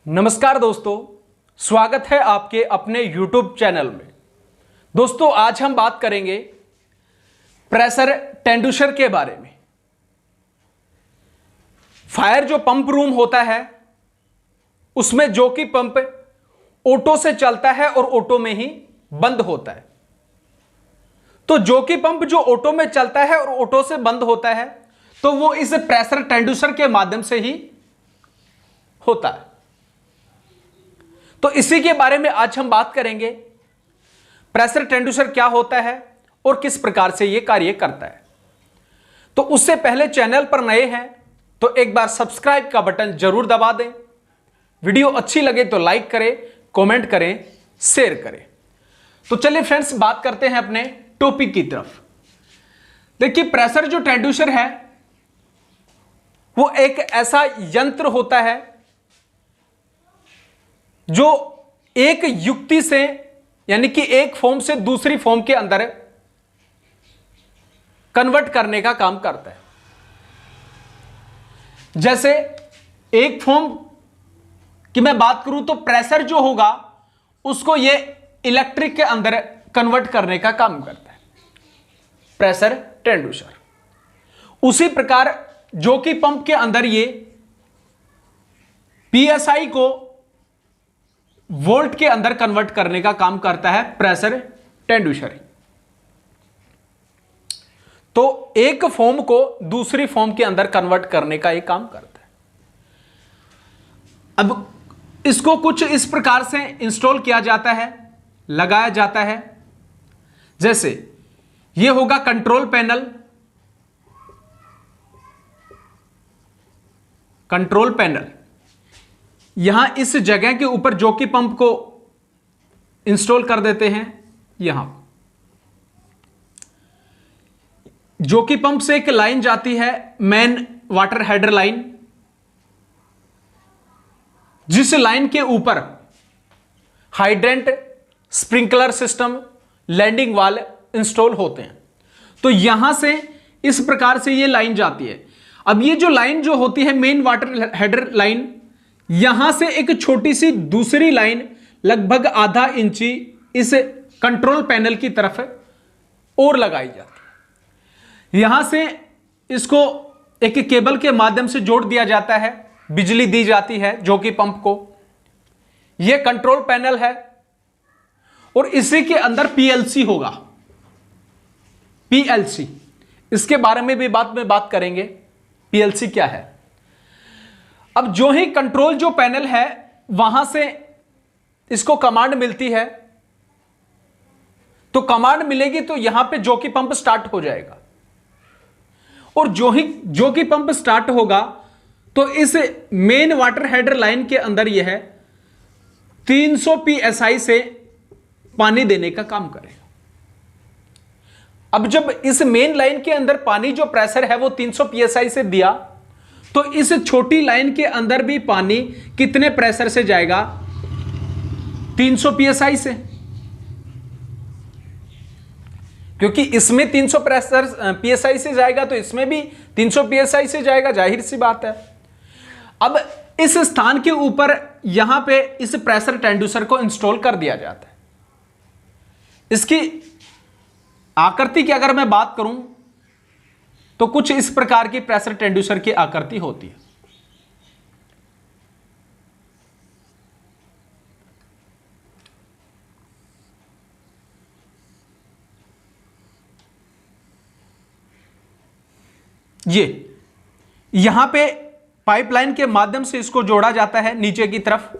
नमस्कार दोस्तों, स्वागत है आपके अपने YouTube चैनल में। दोस्तों, आज हम बात करेंगे प्रेशर टेंडुशर के बारे में। फायर जो पंप रूम होता है उसमें जो कि पंप ऑटो से चलता है और ऑटो में ही बंद होता है। तो जो कि पंप जो ऑटो में चलता है और ऑटो से बंद होता है तो वो इस प्रेशर टेंडुशर के माध्यम से ही होता है। तो इसी के बारे में आज हम बात करेंगे। प्रेशर टेंडुशर क्या होता है और किस प्रकार से यह कार्य करता है। तो उससे पहले चैनल पर नए हैं तो एक बार सब्सक्राइब का बटन जरूर दबा दें। वीडियो अच्छी लगे तो लाइक करें, कमेंट करें, शेयर करें। तो चलिए फ्रेंड्स, बात करते हैं अपने टॉपिक की तरफ। देखिए, प्रेशर जो टेंडुशर है वो एक ऐसा यंत्र होता है जो एक युक्ति से यानी कि एक फॉर्म से दूसरी फॉर्म के अंदर कन्वर्ट करने का काम करता है। जैसे एक फॉर्म की मैं बात करूं तो प्रेशर जो होगा उसको ये इलेक्ट्रिक के अंदर कन्वर्ट करने का काम करता है, प्रेशर टेंडुशर। उसी प्रकार जो कि पंप के अंदर ये पीएसआई को वोल्ट के अंदर कन्वर्ट करने का काम करता है प्रेशर टेंडुशर। तो एक फॉर्म को दूसरी फॉर्म के अंदर कन्वर्ट करने का एक काम करता है। अब इसको कुछ इस प्रकार से इंस्टॉल किया जाता है, लगाया जाता है। जैसे यह होगा कंट्रोल पैनल। कंट्रोल पैनल यहां इस जगह के ऊपर जो कि पंप को इंस्टॉल कर देते हैं। यहां जो कि पंप से एक लाइन जाती है, मेन वाटर हेडर लाइन, जिस लाइन के ऊपर हाइड्रेंट, स्प्रिंकलर सिस्टम, लैंडिंग वाल इंस्टॉल होते हैं। तो यहां से इस प्रकार से ये लाइन जाती है। अब ये जो लाइन जो होती है मेन वाटर हेडर लाइन, यहां से एक छोटी सी दूसरी लाइन लगभग आधा इंची इस कंट्रोल पैनल की तरफ और लगाई जाती है। यहां से इसको एक केबल के माध्यम से जोड़ दिया जाता है, बिजली दी जाती है जो कि पंप को। यह कंट्रोल पैनल है और इसी के अंदर पीएलसी होगा। पीएलसी, इसके बारे में भी बाद में बात करेंगे, पीएलसी क्या है। अब जो ही कंट्रोल जो पैनल है वहां से इसको कमांड मिलती है, तो कमांड मिलेगी तो यहां पे जो कि पंप स्टार्ट हो जाएगा। और जो कि पंप स्टार्ट होगा तो इस मेन वाटर हेडर लाइन के अंदर यह 300 psi से पानी देने का काम करेगा। अब जब इस मेन लाइन के अंदर पानी जो प्रेशर है वो 300 psi से दिया तो इस छोटी लाइन के अंदर भी पानी कितने प्रेशर से जाएगा? 300 psi से, क्योंकि इसमें 300 प्रेशर psi से जाएगा तो इसमें भी 300 psi से जाएगा, जाहिर सी बात है। अब इस स्थान के ऊपर यहां पे इस प्रेशर टेंडुशर को इंस्टॉल कर दिया जाता है। इसकी आकृति की अगर मैं बात करूं तो कुछ इस प्रकार की प्रेशर टेंडुशर की आकृति होती है। यहां पे पाइपलाइन के माध्यम से इसको जोड़ा जाता है नीचे की तरफ।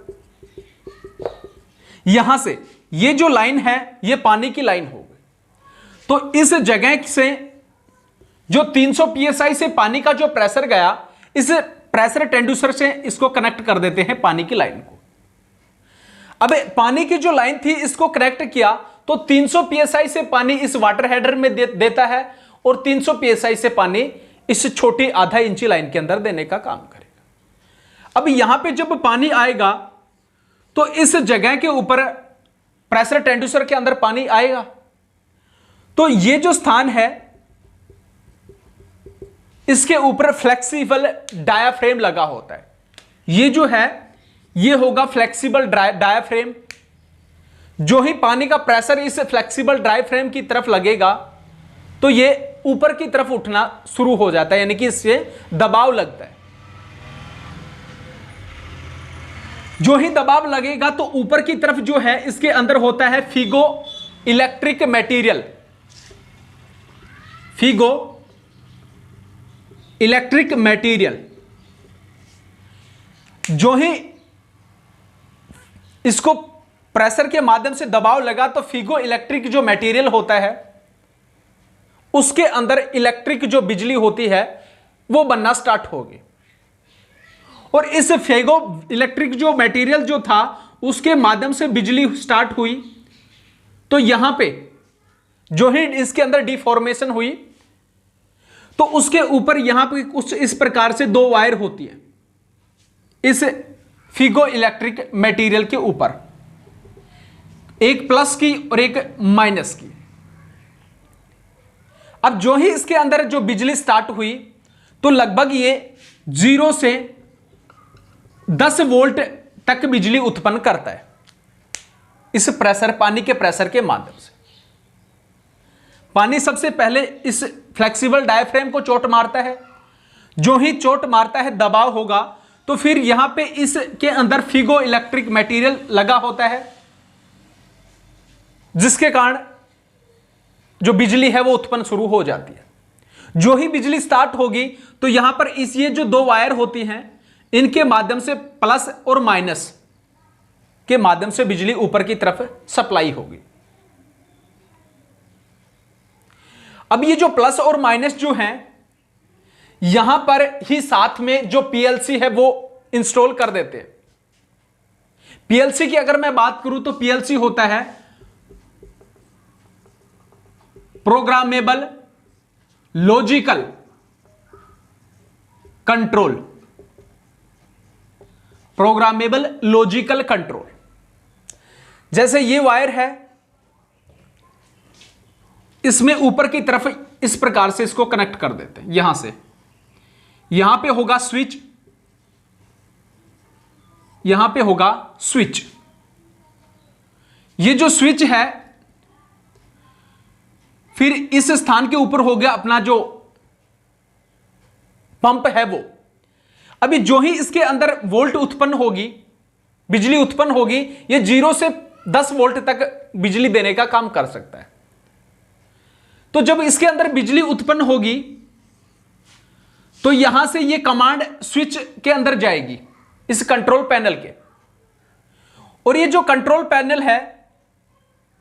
यहां से ये जो लाइन है ये पानी की लाइन हो गई। तो इस जगह से जो 300 psi से पानी का जो प्रेशर गया, इस प्रेशर टेंडुशर से इसको कनेक्ट कर देते हैं पानी की लाइन को। अब पानी की जो लाइन थी इसको कनेक्ट किया तो 300 psi से पानी इस वाटर हेडर में देता है और 300 psi से पानी इस छोटी आधा इंची लाइन के अंदर देने का काम करेगा। अब यहां पे जब पानी आएगा तो इस जगह के ऊपर प्रेशर टेंडुशर के अंदर पानी आएगा। तो ये जो स्थान है इसके ऊपर फ्लेक्सिबल डायाफ्रेम लगा होता है। ये जो है ये होगा फ्लेक्सिबल डायाफ्रेम। जो ही पानी का प्रेशर इस फ्लेक्सिबल डायाफ्रेम की तरफ लगेगा तो ये ऊपर की तरफ उठना शुरू हो जाता है, यानी कि इससे दबाव लगता है। जो ही दबाव लगेगा तो ऊपर की तरफ जो है इसके अंदर होता है Figo electric material. Figo electric material जो ही इसको प्रेशर के माध्यम से दबाव लगा तो फिगो इलेक्ट्रिक जो मटेरियल होता है उसके अंदर इलेक्ट्रिक जो बिजली होती है वो बनना स्टार्ट होगी। और इस फेगो इलेक्ट्रिक जो मटेरियल जो था उसके माध्यम से बिजली स्टार्ट हुई तो यहां पे जो ही इसके अंदर डिफॉर्मेशन हुई तो उसके ऊपर यहां पे कुछ इस प्रकार से दो वायर होती है इस फिगो इलेक्ट्रिक मटेरियल के ऊपर, एक प्लस की और एक माइनस की। अब जो ही इसके अंदर जो बिजली स्टार्ट हुई तो लगभग ये 0 से 10 वोल्ट तक बिजली उत्पन्न करता है इस प्रेशर, पानी के प्रेशर के माध्यम से। पानी सबसे पहले इस फ्लेक्सिबल डायाफ्रेम को चोट मारता है। जो ही चोट मारता है दबाव होगा तो फिर यहां पे इसके अंदर फिगो इलेक्ट्रिक मटेरियल लगा होता है जिसके कारण जो बिजली है वो उत्पन्न शुरू हो जाती है। जो ही बिजली स्टार्ट होगी तो यहां पर इस ये जो दो वायर होती हैं इनके माध्यम से प्लस और माइनस के माध्यम से बिजली ऊपर की तरफ सप्लाई होगी। अब ये जो प्लस और माइनस जो हैं यहां पर ही साथ में जो पीएलसी है वो इंस्टॉल कर देते हैं। पीएलसी की अगर मैं बात करूं तो पीएलसी होता है programmable logical control. Programmable logical control, जैसे ये वायर है इसमें ऊपर की तरफ इस प्रकार से इसको कनेक्ट कर देते हैं। यहां से यहां पे होगा स्विच, यहां पे होगा स्विच। ये जो स्विच है फिर इस स्थान के ऊपर हो गया अपना जो पंप है वो। अभी जो ही इसके अंदर वोल्ट उत्पन्न होगी, बिजली उत्पन्न होगी, ये 0 से 10 वोल्ट तक बिजली देने का काम कर सकता है। तो जब इसके अंदर बिजली उत्पन्न होगी तो यहां से ये कमांड स्विच के अंदर जाएगी इस कंट्रोल पैनल के, और ये जो कंट्रोल पैनल है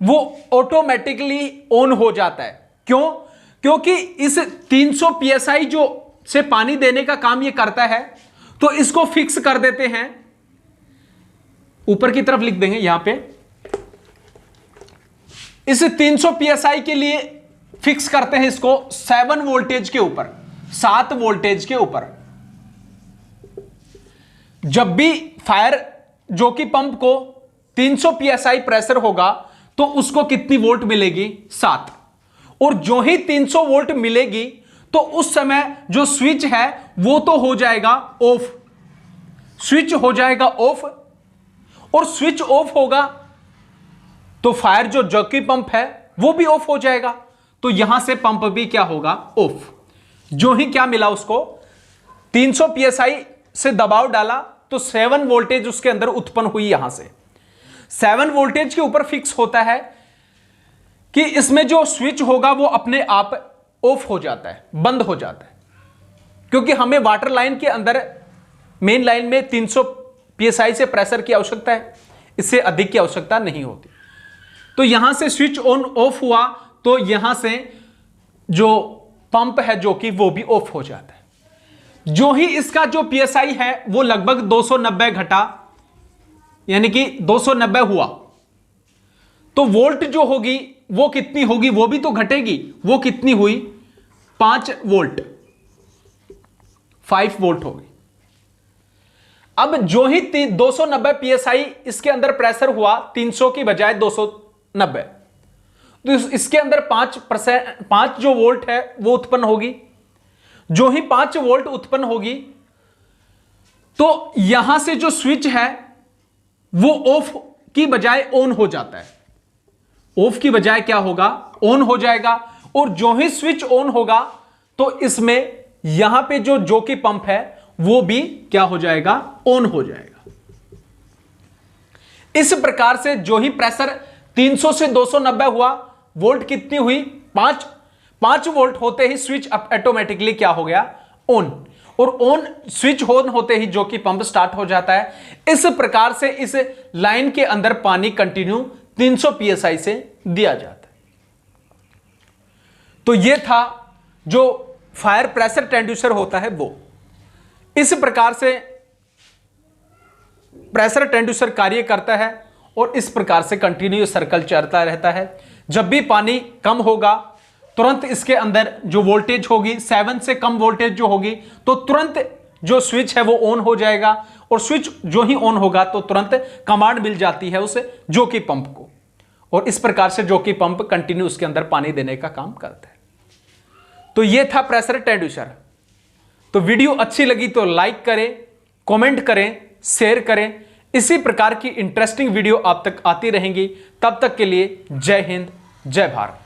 वो ऑटोमेटिकली ऑन हो जाता है। क्यों? क्योंकि इस 300 psi जो से पानी देने का काम ये करता है तो इसको फिक्स कर देते हैं, ऊपर की तरफ लिख देंगे यहां पे। इस 300 psi के लिए फिक्स करते हैं इसको 7 वोल्टेज के ऊपर, 7 वोल्टेज के ऊपर। जब भी फायर जो कि पंप को 300 psi प्रेशर होगा तो उसको कितनी वोल्ट मिलेगी? 7। और जो ही 300 वोल्ट मिलेगी तो उस समय जो स्विच है वो तो हो जाएगा ऑफ, स्विच हो जाएगा ऑफ। और स्विच ऑफ होगा तो फायर जो जॉकी पंप है वो भी ऑफ हो जाएगा, तो यहां से पंप भी क्या होगा? ऑफ। जो ही क्या मिला उसको 300 psi से दबाव डाला तो 7 वोल्टेज उसके अंदर उत्पन्न हुई। यहां से 7 वोल्टेज के ऊपर फिक्स होता है कि इसमें जो स्विच होगा वो अपने आप ऑफ हो जाता है, बंद हो जाता है, क्योंकि हमें वाटर लाइन के अंदर मेन लाइन में 300 psi से प्रेशर की आवश्यकता है, इससे अधिक की आवश्यकता नहीं होती। तो यहां से स्विच ऑन ऑफ हुआ तो यहां से जो पंप है जो कि वो भी ऑफ हो जाता है। जो ही इसका जो psi है वो लगभग 290 घटा, यानी कि 290 हुआ तो वोल्ट जो होगी वो कितनी होगी? वो भी तो घटेगी। वो कितनी हुई? 5 वोल्ट, 5 वोल्ट होगी। अब जो ही 290 psi इसके अंदर प्रेशर हुआ 300 की बजाय 290, तो इसके अंदर 5 जो वोल्ट है वो उत्पन्न होगी। जो ही 5 वोल्ट उत्पन्न होगी तो यहां से जो स्विच है वो ऑफ की बजाय ऑन हो जाता है। ऑफ की बजाय क्या होगा, ऑन हो जाएगा। और जो ही स्विच ऑन होगा तो इसमें यहां पे जो जॉकी पंप है वो भी क्या हो जाएगा, ऑन हो जाएगा। इस प्रकार से जो ही प्रेशर 300 से 290 हुआ, वोल्ट कितनी हुई, 5 वोल्ट होते ही स्विच ऑटोमेटिकली क्या हो गया, ऑन। और ऑन स्विच ऑन होते ही जो कि पंप स्टार्ट हो जाता है। इस प्रकार से इस लाइन के अंदर पानी कंटिन्यू 300 psi से दिया जाता है। तो यह था जो फायर प्रेशर ट्रांसड्यूसर होता है वो। इस प्रकार से प्रेशर ट्रांसड्यूसर कार्य करता है और इस प्रकार से कंटिन्यू सर्कल चलता रहता है। जब भी पानी कम होगा तुरंत इसके अंदर जो वोल्टेज होगी 7 से कम वोल्टेज जो होगी तो तुरंत जो स्विच है वो ऑन हो जाएगा। और स्विच जो ही ऑन होगा तो तुरंत कमांड मिल जाती है उस जॉकी पंप को। और इस प्रकार से जॉकी पंप कंटिन्यू उसके अंदर पानी देने का काम करता है। तो ये था प्रेशर ट्रांसड्यूसर। तो वीडियो अच्छी लगी तो लाइक करें, कमेंट करें, शेयर करें। इसी प्रकार की इंटरेस्टिंग वीडियो आप तक आती रहेंगी। तब तक के लिए जय हिंद, जय भारत।